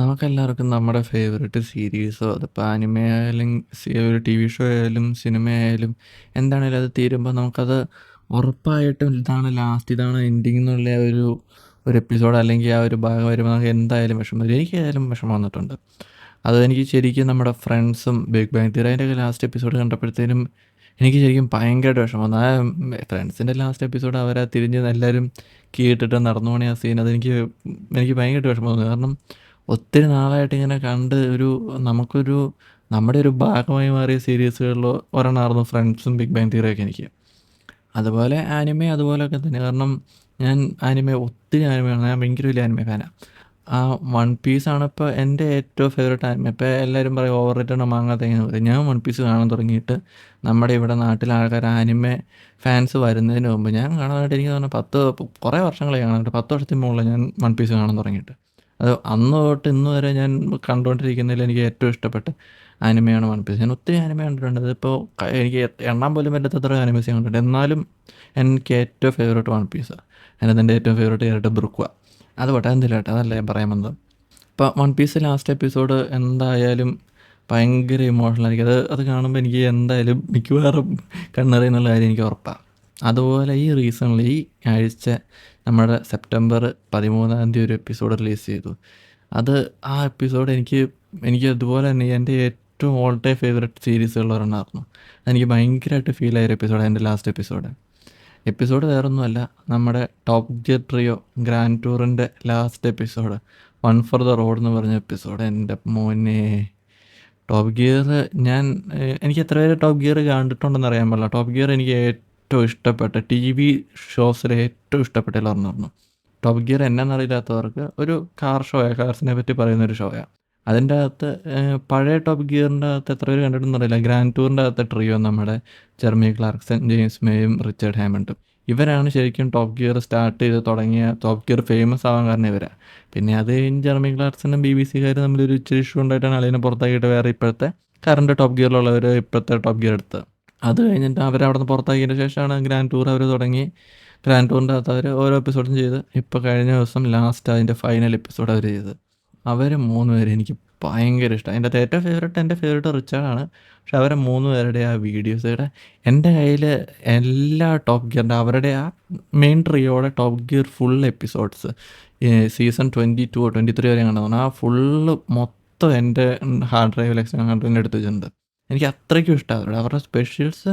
നമുക്കെല്ലാവർക്കും നമ്മുടെ ഫേവററ്റ് സീരീസോ അതിപ്പോൾ ആനിമെ ആയാലും ഒരു ടി വി ഷോ ആയാലും സിനിമയായാലും എന്താണേലും അത് തീരുമ്പോൾ നമുക്കത് ഉറപ്പായിട്ടും ഇതാണ് ലാസ്റ്റ്, ഇതാണ് എൻഡിങ് എന്നുള്ള ഒരു എപ്പിസോഡ് അല്ലെങ്കിൽ ആ ഒരു ഭാഗം വരുമ്പോൾ നമുക്ക് എന്തായാലും വിഷമം വരും. എനിക്കായാലും വിഷമം വന്നിട്ടുണ്ട്. അത് എനിക്ക് ശരിക്കും നമ്മുടെ ഫ്രണ്ട്സും ബിഗ് ബാങ് തിയറിൻ്റെ ലാസ്റ്റ് എപ്പിസോഡ് കണ്ടപ്പോഴത്തേനും എനിക്ക് ശരിക്കും ഭയങ്കരമായിട്ട് വിഷമം വന്നു. ആ ഫ്രണ്ട്സിൻ്റെ ലാസ്റ്റ് എപ്പിസോഡ് അവരെ തിരിഞ്ഞ് എല്ലാവരും കീട്ടിട്ട് നടന്നു പോണ ആ സീൻ എനിക്ക് ഭയങ്കരമായിട്ട് വിഷമം തോന്നി. കാരണം ഒത്തിരി നാളായിട്ട് ഇങ്ങനെ കണ്ട് നമുക്കൊരു നമ്മുടെ ഒരു ഭാഗമായി മാറിയ സീരീസുകളിൽ ഒരെണ്ണമായിരുന്നു ഫ്രണ്ട്സും ബിഗ് ബാങ് തിയറിയൊക്കെ എനിക്ക്. അതുപോലെ ആനിമെ അതുപോലെയൊക്കെ തന്നെ. കാരണം ഞാൻ ഒത്തിരി ആനിമയാണ്, ഞാൻ ഭയങ്കര വലിയ ആനിമെ ഫാനാണ്. ആ വൺ പീസാണ് ഇപ്പോൾ എൻ്റെ ഏറ്റവും ഫേവറേറ്റ് ആനിമെ. ഇപ്പോൾ എല്ലാവരും പറയും ഓവർ റേറ്റഡ് മാങ്ങാ തേങ്ങ പറയും. ഞാൻ വൺ പീസ് കാണാൻ തുടങ്ങിയിട്ട് നമ്മുടെ ഇവിടെ നാട്ടിലെ ആൾക്കാർ ആനിമെ ഫാൻസ് വരുന്നതിന് മുമ്പ് ഞാൻ കാണാനായിട്ട് എനിക്ക് തോന്നുന്നു കുറേ വർഷങ്ങളായി കാണാനായിട്ട്. 10 വർഷത്തിന് മുകളിൽ ഞാൻ വൺ പീസ് കാണാൻ തുടങ്ങിയിട്ട്. അത് അന്ന് തൊട്ട് ഇന്ന് വരെ ഞാൻ കണ്ടുകൊണ്ടിരിക്കുന്നതിൽ എനിക്ക് ഏറ്റവും ഇഷ്ടപ്പെട്ട ആനിമയാണ് വൺ പീസ്. ഞാൻ ഒത്തിരി ആനിമ കണ്ടിട്ടുണ്ട്. അതിപ്പോൾ എനിക്ക് എണ്ണാൻ പോലും പറ്റാത്തത്ര ആനിമേസ് ഞാൻ കണ്ടിട്ടുണ്ട്. എന്നാലും എനിക്ക് ഏറ്റവും ഫേവറേറ്റ് വൺ പീസാണ്. അതിനകത്ത് ഏറ്റവും ഫേവറേറ്റ് ക്യാരക്ടർ ബ്രുക്വ. അത് പോട്ടെ, എന്തില്ല കേട്ടോ, അതല്ല ഞാൻ പറയാൻ വന്നത്. ഇപ്പോൾ വൺ പീസ് ലാസ്റ്റ് എപ്പിസോഡ് എന്തായാലും ഭയങ്കര ഇമോഷണലായിരിക്കും. അത് കാണുമ്പോൾ എനിക്ക് എന്തായാലും മിക്കവാറും കണ്ണെറിയുന്നുള്ള കാര്യം എനിക്ക് ഉറപ്പാണ്. അതുപോലെ ഈ റീസണിൽ ഈ ആഴ്ച നമ്മുടെ സെപ്റ്റംബർ 13 ഒരു എപ്പിസോഡ് റിലീസ് ചെയ്തു. ആ എപ്പിസോഡ് എനിക്ക് അതുപോലെ തന്നെ എൻ്റെ ഏറ്റവും ഓൾ ടൈം ഫേവററ്റ് സീരീസുകളിലൊരെണ്ണമായിരുന്നു. അതെനിക്ക് ഭയങ്കരമായിട്ട് ഫീൽ ആയൊരു എപ്പിസോഡാണ് എൻ്റെ ലാസ്റ്റ് എപ്പിസോഡ് വേറൊന്നുമല്ല, നമ്മുടെ ടോപ്പ് ഗിയർ ട്രിയോ ഗ്രാൻഡ് ടൂറിൻ്റെ last episode one for the road എന്ന് പറഞ്ഞ എപ്പിസോഡ്. എൻ്റെ മോനെ, ടോപ്പ് ഗിയർ എനിക്ക് എത്ര പേര് ടോപ്പ് ഗിയർ കണ്ടിട്ടുണ്ടെന്ന് അറിയാൻ പാടില്ല. ടോപ്പ് ഗിയർ എനിക്ക് ഏറ്റവും ഇഷ്ടപ്പെട്ട ടി വി ഷോസിൽ ഏറ്റവും ഇഷ്ടപ്പെട്ടതിൽ ഒരെണ്ണമായിരുന്നു. ടോപ്പ് ഗിയർ എന്നാന്നറിയില്ലാത്തവർക്ക് ഒരു കാർസിനെ പറ്റി പറയുന്നൊരു ഷോയാണ്. അതിൻ്റെ അകത്ത് പഴയ ടോപ്പ് ഗിയറിൻ്റെ അകത്ത് എത്ര പേര് കണ്ടിട്ടുണ്ടെന്ന് അറിയില്ല, ഗ്രാൻഡ് ടൂറിൻ്റെ അകത്തെ ട്രിയോ നമ്മുടെ ജെർമി ക്ലാർക്സൺ, ജെയിംസ് മേയും റിച്ചർഡ് ഹാമണ്ടും. ഇവരാണ് ശരിക്കും ടോപ്പ് ഗിയർ സ്റ്റാർട്ട് ചെയ്ത് തുടങ്ങിയ, ടോപ്പ് ഗിയർ ഫേമസ് ആവാൻ കാരണം ഇവരാണ്. പിന്നെ അത് കഴിഞ്ഞ് ജെർമി ക്ലാർക്സണും BBC തമ്മിലൊരു ഇച്ചിരി ഇഷ്യൂ ഉണ്ടായിട്ടാണ് അതിനെ പുറത്താക്കിയിട്ട് വേറെ ഇപ്പോഴത്തെ കറണ്ട് ടോപ്പ് ഗിയറിലുള്ളവർ ഇപ്പോഴത്തെ ടോപ്പ് ഗിയർ എടുത്തത്. അത് കഴിഞ്ഞിട്ട് അവരവിടെ നിന്ന് പുറത്താക്കിയതിന് ശേഷമാണ് ഗ്രാൻഡ് ടൂർ അവർ തുടങ്ങി. ഗ്രാൻഡ് ടൂറിൻ്റെ അകത്ത് അവർ ഓരോ എപ്പിസോഡും ചെയ്ത് ഇപ്പോൾ കഴിഞ്ഞ ദിവസം ലാസ്റ്റ് അതിൻ്റെ ഫൈനൽ എപ്പിസോഡ് അവർ ചെയ്ത്. അവർ 3 പേര് എനിക്ക് ഭയങ്കര ഇഷ്ടമാണ്. എൻ്റെ എൻ്റെ ഫേവറേറ്റ് റിച്ചാർഡാണ്. പക്ഷെ അവരെ 3 പേരുടെ ആ വീഡിയോസുകളുടെ എൻ്റെ കയ്യിൽ എല്ലാ ടോപ്പ് ഗിയറിൻ്റെ അവരുടെ ആ മെയിൻ ട്രിയോടെ top gear full episodes season 22 23 വരെ കണ്ടതാണ്. ആ ഫുള്ള് മൊത്തം എൻ്റെ ഹാർഡ് ഡ്രൈവിൽ എടുത്ത് വെച്ചിട്ടുണ്ട്. എനിക്ക് അത്രയ്ക്കും ഇഷ്ടമാണ് അവരുടെ സ്പെഷ്യൽസ്.